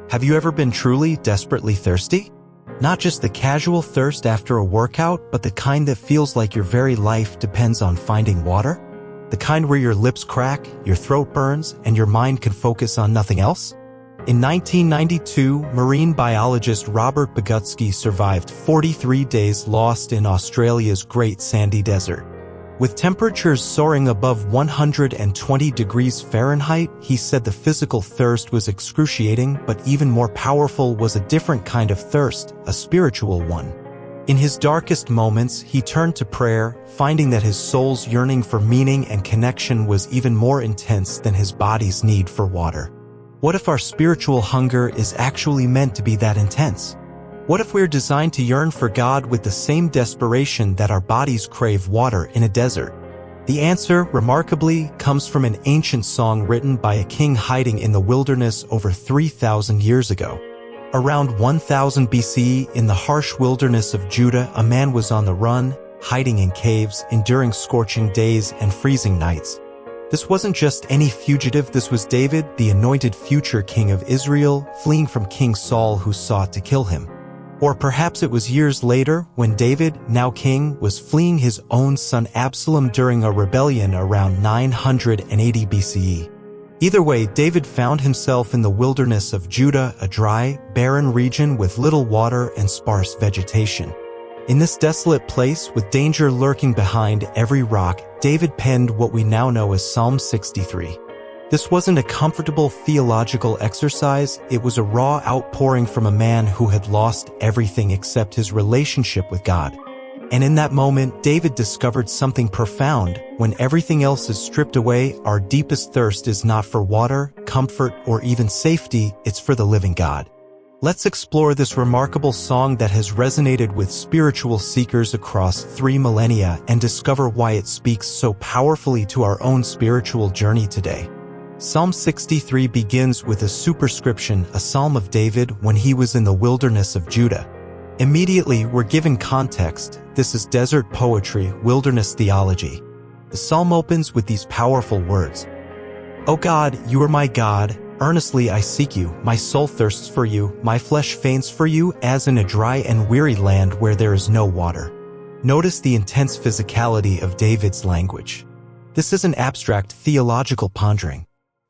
Have you ever been truly, desperately thirsty? Not just the casual thirst after a workout, but the kind that feels like your very life depends on finding water? The kind where your lips crack, your throat burns, and your mind can focus on nothing else? In 1992, marine biologist Robert Bogutsky survived 43 days lost in Australia's Great Sandy Desert. With temperatures soaring above 120 degrees Fahrenheit, he said the physical thirst was excruciating, but even more powerful was a different kind of thirst, a spiritual one. In his darkest moments, he turned to prayer, finding that his soul's yearning for meaning and connection was even more intense than his body's need for water. What if our spiritual hunger is actually meant to be that intense? What if we're designed to yearn for God with the same desperation that our bodies crave water in a desert? The answer, remarkably, comes from an ancient song written by a king hiding in the wilderness over 3,000 years ago. Around 1000 BCE, in the harsh wilderness of Judah, a man was on the run, hiding in caves, enduring scorching days and freezing nights. This wasn't just any fugitive, this was David, the anointed future king of Israel, fleeing from King Saul who sought to kill him. Or perhaps it was years later, when David, now king, was fleeing his own son Absalom during a rebellion around 980 BCE. Either way, David found himself in the wilderness of Judah, a dry, barren region with little water and sparse vegetation. In this desolate place, with danger lurking behind every rock, David penned what we now know as Psalm 63. This wasn't a comfortable theological exercise, it was a raw outpouring from a man who had lost everything except his relationship with God. And in that moment, David discovered something profound. When everything else is stripped away, our deepest thirst is not for water, comfort, or even safety, it's for the living God. Let's explore this remarkable song that has resonated with spiritual seekers across 3 millennia and discover why it speaks so powerfully to our own spiritual journey today. Psalm 63 begins with a superscription, a psalm of David when he was in the wilderness of Judah. Immediately, we're given context. This is desert poetry, wilderness theology. The psalm opens with these powerful words. O God, you are my God, earnestly I seek you, my soul thirsts for you, my flesh faints for you, as in a dry and weary land where there is no water. Notice the intense physicality of David's language. This isn't abstract theological pondering.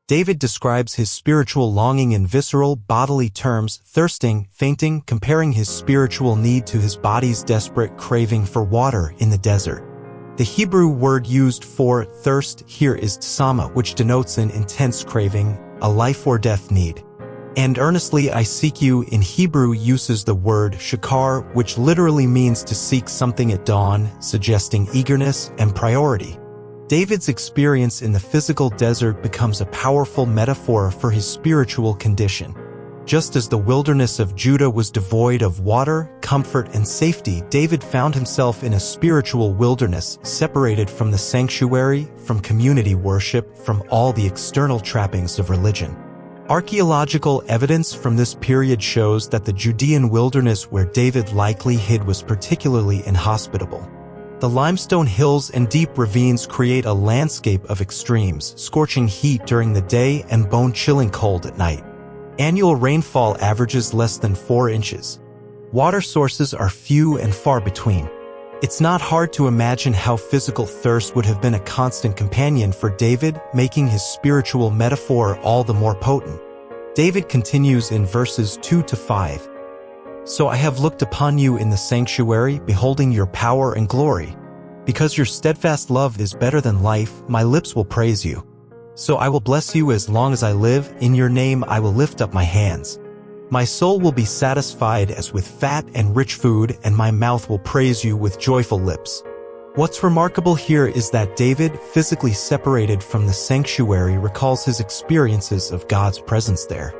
David describes his spiritual longing in visceral, bodily terms, thirsting, fainting, comparing his spiritual need to his body's desperate craving for water in the desert. The Hebrew word used for thirst here is tsama, which denotes an intense craving, a life or death need. And earnestly I seek you in Hebrew uses the word shakar, which literally means to seek something at dawn, suggesting eagerness and priority. David's experience in the physical desert becomes a powerful metaphor for his spiritual condition. Just as the wilderness of Judah was devoid of water, comfort, and safety, David found himself in a spiritual wilderness, separated from the sanctuary, from community worship, from all the external trappings of religion. Archaeological evidence from this period shows that the Judean wilderness where David likely hid was particularly inhospitable. The limestone hills and deep ravines create a landscape of extremes, scorching heat during the day and bone-chilling cold at night. Annual rainfall averages less than 4 inches. Water sources are few and far between. It's not hard to imagine how physical thirst would have been a constant companion for David, making his spiritual metaphor all the more potent. David continues in verses 2 to 5. So I have looked upon you in the sanctuary, beholding your power and glory. Because your steadfast love is better than life, my lips will praise you. So I will bless you as long as I live, in your name I will lift up my hands. My soul will be satisfied as with fat and rich food, and my mouth will praise you with joyful lips. What's remarkable here is that David, physically separated from the sanctuary, recalls his experiences of God's presence there.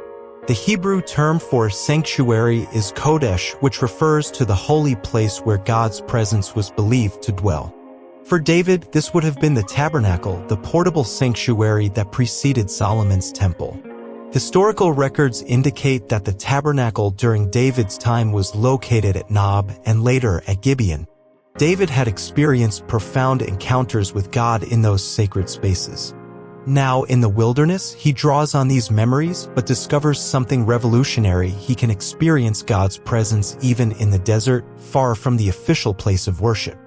The Hebrew term for sanctuary is kodesh, which refers to the holy place where God's presence was believed to dwell. For David, this would have been the tabernacle, the portable sanctuary that preceded Solomon's temple. Historical records indicate that the tabernacle during David's time was located at Nob and later at Gibeon. David had experienced profound encounters with God in those sacred spaces. Now, in the wilderness, he draws on these memories but discovers something revolutionary. He can experience God's presence even in the desert, far from the official place of worship.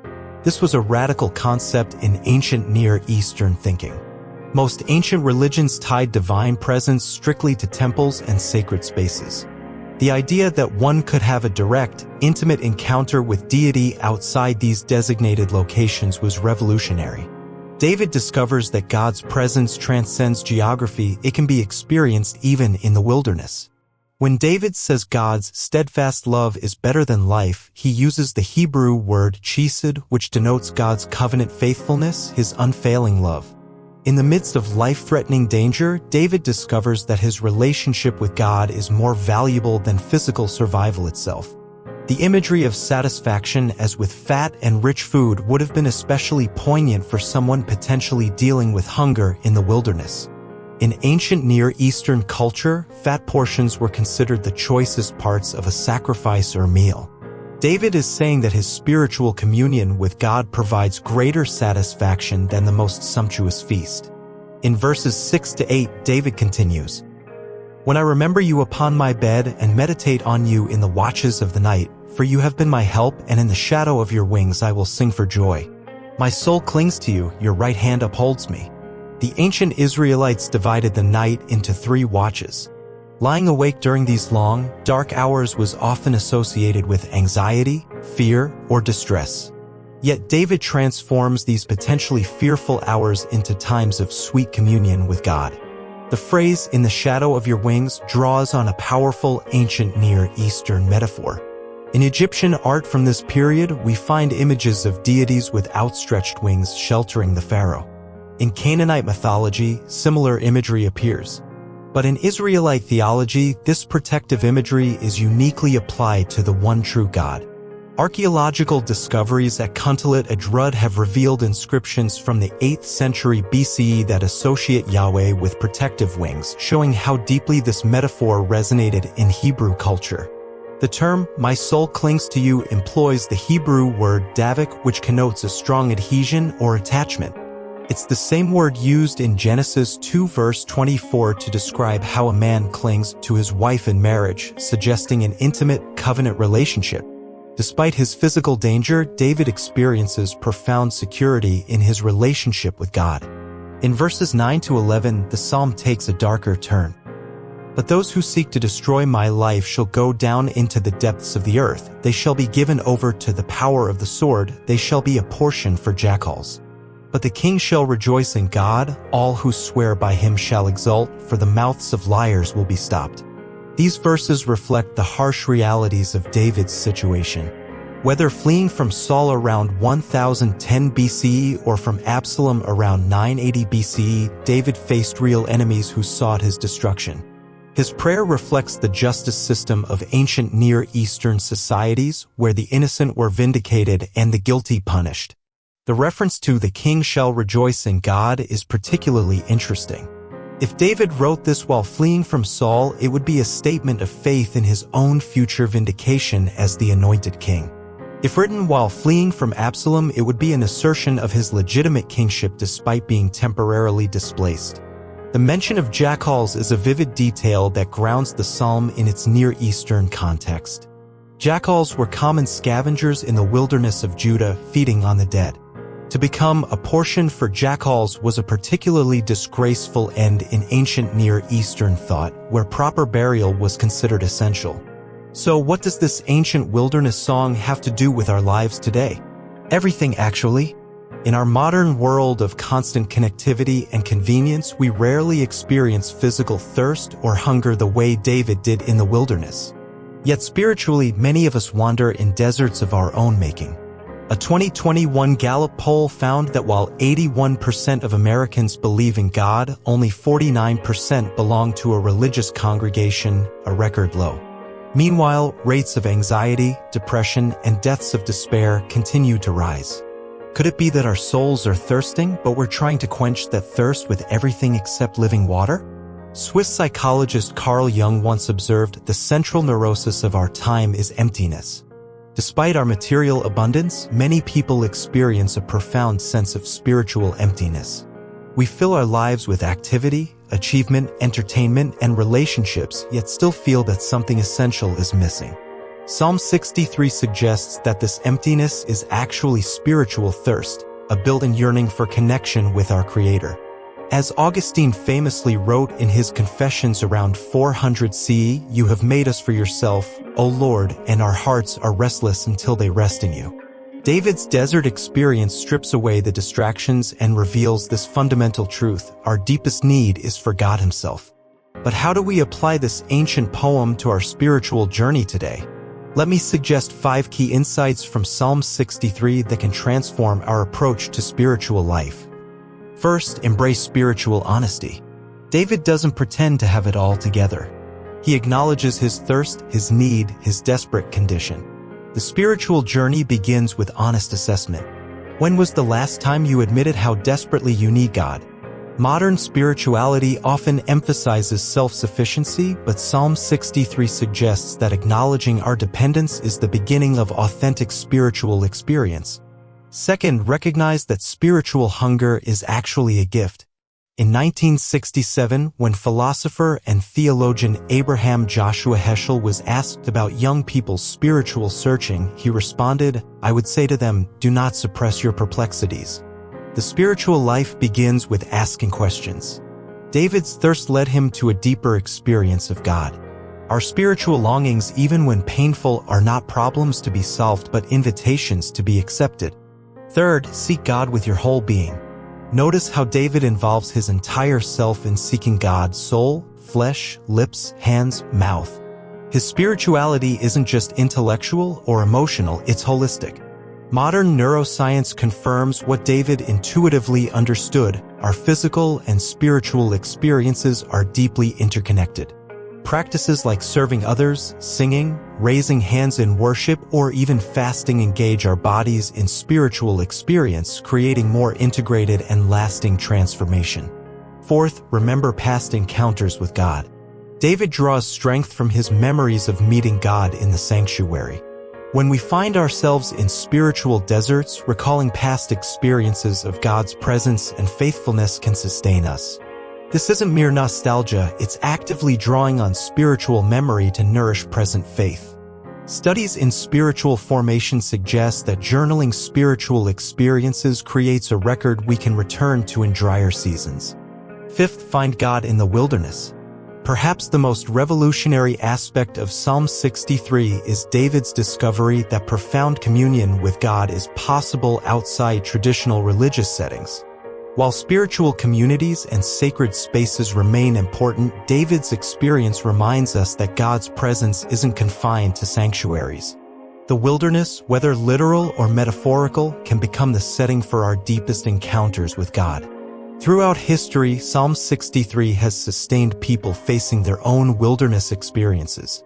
This was a radical concept in ancient Near Eastern thinking. Most ancient religions tied divine presence strictly to temples and sacred spaces. The idea that one could have a direct, intimate encounter with deity outside these designated locations was revolutionary. David discovers that God's presence transcends geography. It can be experienced even in the wilderness. When David says God's steadfast love is better than life, he uses the Hebrew word chesed, which denotes God's covenant faithfulness, his unfailing love. In the midst of life-threatening danger, David discovers that his relationship with God is more valuable than physical survival itself. The imagery of satisfaction as with fat and rich food would have been especially poignant for someone potentially dealing with hunger in the wilderness. In ancient Near Eastern culture, fat portions were considered the choicest parts of a sacrifice or meal. David is saying that his spiritual communion with God provides greater satisfaction than the most sumptuous feast. In verses 6 to 8, David continues, "When I remember you upon my bed and meditate on you in the watches of the night, for you have been my help, and in the shadow of your wings I will sing for joy. My soul clings to you, your right hand upholds me." The ancient Israelites divided the night into 3 watches. Lying awake during these long, dark hours was often associated with anxiety, fear, or distress. Yet David transforms these potentially fearful hours into times of sweet communion with God. The phrase, "in the shadow of your wings," draws on a powerful ancient Near Eastern metaphor. In Egyptian art from this period, we find images of deities with outstretched wings sheltering the pharaoh. In Canaanite mythology, similar imagery appears. But in Israelite theology, this protective imagery is uniquely applied to the one true God. Archaeological discoveries at Kuntalat Adrud have revealed inscriptions from the 8th century BCE that associate Yahweh with protective wings, showing how deeply this metaphor resonated in Hebrew culture. The term, "my soul clings to you," employs the Hebrew word davik, which connotes a strong adhesion or attachment. It's the same word used in Genesis 2 verse 24 to describe how a man clings to his wife in marriage, suggesting an intimate, covenant relationship. Despite his physical danger, David experiences profound security in his relationship with God. In verses 9 to 11, the psalm takes a darker turn. "But those who seek to destroy my life shall go down into the depths of the earth. They shall be given over to the power of the sword. They shall be a portion for jackals. But the king shall rejoice in God. All who swear by him shall exult, for the mouths of liars will be stopped." These verses reflect the harsh realities of David's situation. Whether fleeing from Saul around 1010 BCE or from Absalom around 980 BCE, David faced real enemies who sought his destruction. His prayer reflects the justice system of ancient Near Eastern societies, where the innocent were vindicated and the guilty punished. The reference to "the king shall rejoice in God" is particularly interesting. If David wrote this while fleeing from Saul, it would be a statement of faith in his own future vindication as the anointed king. If written while fleeing from Absalom, it would be an assertion of his legitimate kingship despite being temporarily displaced. The mention of jackals is a vivid detail that grounds the psalm in its Near Eastern context. Jackals were common scavengers in the wilderness of Judah, feeding on the dead. To become a portion for jackals was a particularly disgraceful end in ancient Near Eastern thought, where proper burial was considered essential. So what does this ancient wilderness song have to do with our lives today? Everything, actually. In our modern world of constant connectivity and convenience, we rarely experience physical thirst or hunger the way David did in the wilderness. Yet spiritually, many of us wander in deserts of our own making. A 2021 Gallup poll found that while 81% of Americans believe in God, only 49% belong to a religious congregation, a record low. Meanwhile, rates of anxiety, depression, and deaths of despair continue to rise. Could it be that our souls are thirsting, but we're trying to quench that thirst with everything except living water? Swiss psychologist Carl Jung once observed, "The central neurosis of our time is emptiness." Despite our material abundance, many people experience a profound sense of spiritual emptiness. We fill our lives with activity, achievement, entertainment, and relationships, yet still feel that something essential is missing. Psalm 63 suggests that this emptiness is actually spiritual thirst, a built-in yearning for connection with our Creator. As Augustine famously wrote in his Confessions around 400 CE, "You have made us for yourself, O Lord, and our hearts are restless until they rest in you." David's desert experience strips away the distractions and reveals this fundamental truth: our deepest need is for God Himself. But how do we apply this ancient poem to our spiritual journey today? Let me suggest 5 key insights from Psalm 63 that can transform our approach to spiritual life. First, embrace spiritual honesty. David doesn't pretend to have it all together. He acknowledges his thirst, his need, his desperate condition. The spiritual journey begins with honest assessment. When was the last time you admitted how desperately you need God? Modern spirituality often emphasizes self-sufficiency, but Psalm 63 suggests that acknowledging our dependence is the beginning of authentic spiritual experience. Second, recognize that spiritual hunger is actually a gift. In 1967, when philosopher and theologian Abraham Joshua Heschel was asked about young people's spiritual searching, he responded, "I would say to them, do not suppress your perplexities." The spiritual life begins with asking questions. David's thirst led him to a deeper experience of God. Our spiritual longings, even when painful, are not problems to be solved but invitations to be accepted. Third, seek God with your whole being. Notice how David involves his entire self in seeking God: soul, flesh, lips, hands, mouth. His spirituality isn't just intellectual or emotional, it's holistic. Modern neuroscience confirms what David intuitively understood: our physical and spiritual experiences are deeply interconnected. Practices like serving others, singing, raising hands in worship, or even fasting engage our bodies in spiritual experience, creating more integrated and lasting transformation. Fourth, remember past encounters with God. David draws strength from his memories of meeting God in the sanctuary. When we find ourselves in spiritual deserts, recalling past experiences of God's presence and faithfulness can sustain us. This isn't mere nostalgia, it's actively drawing on spiritual memory to nourish present faith. Studies in spiritual formation suggest that journaling spiritual experiences creates a record we can return to in drier seasons. Fifth, find God in the wilderness. Perhaps the most revolutionary aspect of Psalm 63 is David's discovery that profound communion with God is possible outside traditional religious settings. While spiritual communities and sacred spaces remain important, David's experience reminds us that God's presence isn't confined to sanctuaries. The wilderness, whether literal or metaphorical, can become the setting for our deepest encounters with God. Throughout history, Psalm 63 has sustained people facing their own wilderness experiences.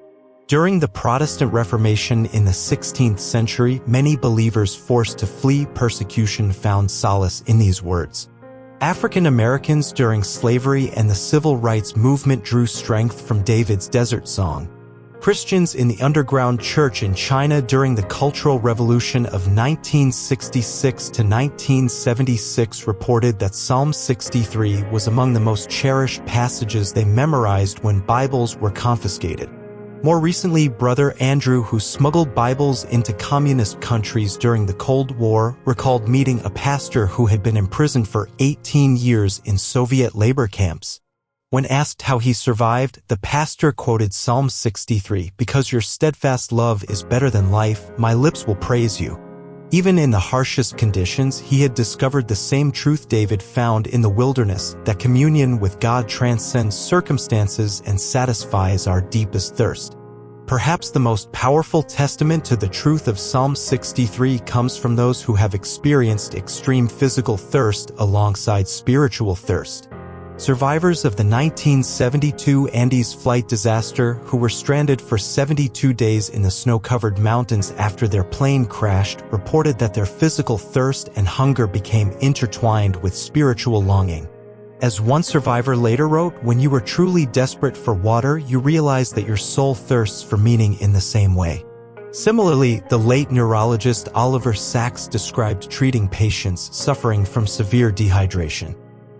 During the Protestant Reformation in the 16th century, many believers forced to flee persecution found solace in these words. African Americans during slavery and the civil rights movement drew strength from David's desert song. Christians in the underground church in China during the Cultural Revolution of 1966 to 1976 reported that Psalm 63 was among the most cherished passages they memorized when Bibles were confiscated. More recently, Brother Andrew, who smuggled Bibles into communist countries during the Cold War, recalled meeting a pastor who had been imprisoned for 18 years in Soviet labor camps. When asked how he survived, the pastor quoted Psalm 63, "Because your steadfast love is better than life, my lips will praise you." Even in the harshest conditions, he had discovered the same truth David found in the wilderness, that communion with God transcends circumstances and satisfies our deepest thirst. Perhaps the most powerful testament to the truth of Psalm 63 comes from those who have experienced extreme physical thirst alongside spiritual thirst. Survivors of the 1972 Andes flight disaster, who were stranded for 72 days in the snow-covered mountains after their plane crashed, reported that their physical thirst and hunger became intertwined with spiritual longing. As one survivor later wrote, "When you are truly desperate for water, you realize that your soul thirsts for meaning in the same way." Similarly, the late neurologist Oliver Sacks described treating patients suffering from severe dehydration.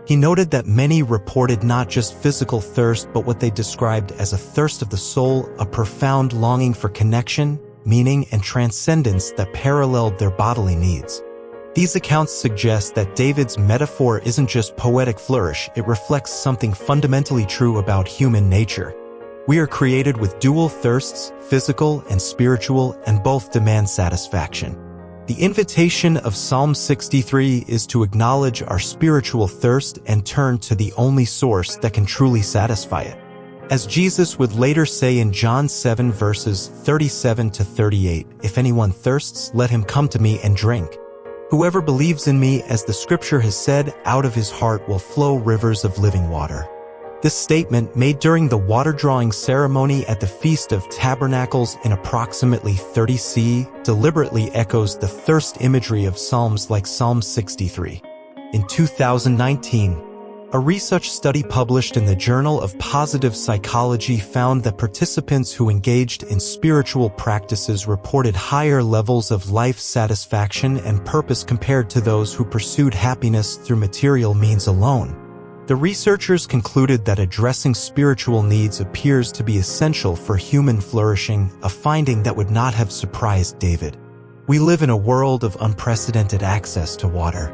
He noted that many reported not just physical thirst but what they described as a thirst of the soul, a profound longing for connection, meaning, and transcendence that paralleled their bodily needs. These accounts suggest that David's metaphor isn't just poetic flourish, it reflects something fundamentally true about human nature. We are created with dual thirsts, physical and spiritual, and both demand satisfaction. The invitation of Psalm 63 is to acknowledge our spiritual thirst and turn to the only source that can truly satisfy it. As Jesus would later say in John 7 verses 37 to 38, "If anyone thirsts, let him come to me and drink. Whoever believes in me, as the scripture has said, out of his heart will flow rivers of living water." This statement, made during the water-drawing ceremony at the Feast of Tabernacles in approximately 30 CE, deliberately echoes the thirst imagery of Psalms like Psalm 63. In 2019, a research study published in the Journal of Positive Psychology found that participants who engaged in spiritual practices reported higher levels of life satisfaction and purpose compared to those who pursued happiness through material means alone. The researchers concluded that addressing spiritual needs appears to be essential for human flourishing, a finding that would not have surprised David. We live in a world of unprecedented access to water.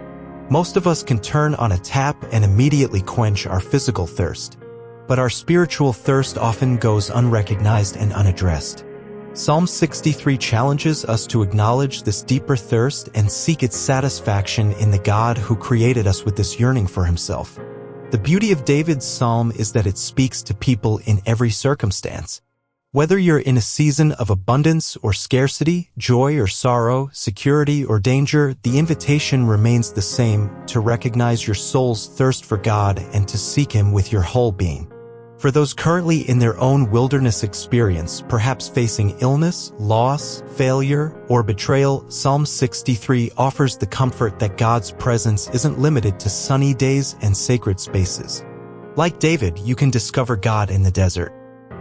Most of us can turn on a tap and immediately quench our physical thirst. But our spiritual thirst often goes unrecognized and unaddressed. Psalm 63 challenges us to acknowledge this deeper thirst and seek its satisfaction in the God who created us with this yearning for himself. The beauty of David's psalm is that it speaks to people in every circumstance. Whether you're in a season of abundance or scarcity, joy or sorrow, security or danger, the invitation remains the same: to recognize your soul's thirst for God and to seek Him with your whole being. For those currently in their own wilderness experience, perhaps facing illness, loss, failure, or betrayal, Psalm 63 offers the comfort that God's presence isn't limited to sunny days and sacred spaces. Like David, you can discover God in the desert.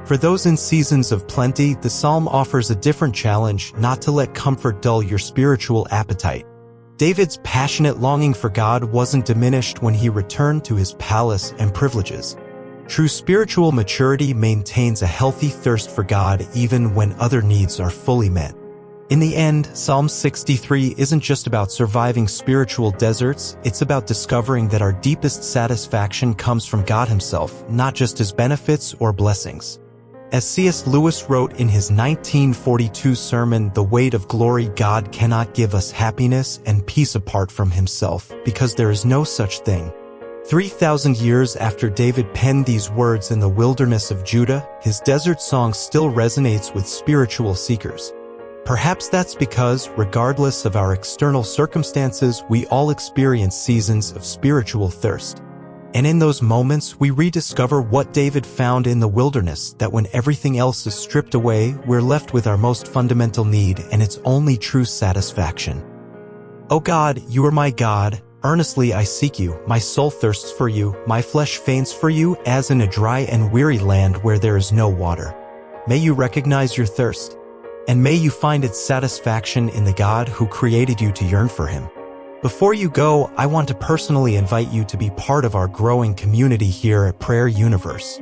For those in seasons of plenty, the psalm offers a different challenge: not to let comfort dull your spiritual appetite. David's passionate longing for God wasn't diminished when he returned to his palace and privileges. True spiritual maturity maintains a healthy thirst for God even when other needs are fully met. In the end, Psalm 63 isn't just about surviving spiritual deserts, it's about discovering that our deepest satisfaction comes from God Himself, not just His benefits or blessings. As C.S. Lewis wrote in his 1942 sermon, "The weight of glory, God cannot give us happiness and peace apart from Himself, because there is no such thing." 3,000 years after David penned these words in the wilderness of Judah, his desert song still resonates with spiritual seekers. Perhaps that's because, regardless of our external circumstances, we all experience seasons of spiritual thirst. And in those moments, we rediscover what David found in the wilderness: that when everything else is stripped away, we're left with our most fundamental need and its only true satisfaction. O God, you are my God. Earnestly I seek you, my soul thirsts for you, my flesh faints for you, as in a dry and weary land where there is no water. May you recognize your thirst, and may you find its satisfaction in the God who created you to yearn for Him. Before you go, I want to personally invite you to be part of our growing community here at Prayer Universe.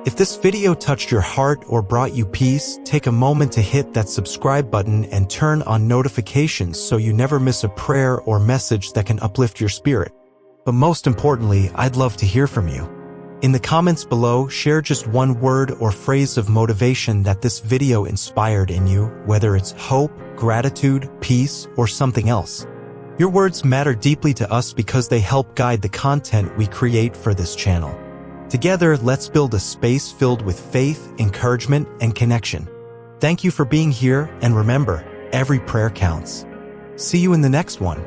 If this video touched your heart or brought you peace, take a moment to hit that subscribe button and turn on notifications so you never miss a prayer or message that can uplift your spirit. But most importantly, I'd love to hear from you. In the comments below, share just one word or phrase of motivation that this video inspired in you, whether it's hope, gratitude, peace, or something else. Your words matter deeply to us because they help guide the content we create for this channel. Together, let's build a space filled with faith, encouragement, and connection. Thank you for being here, and remember, every prayer counts. See you in the next one.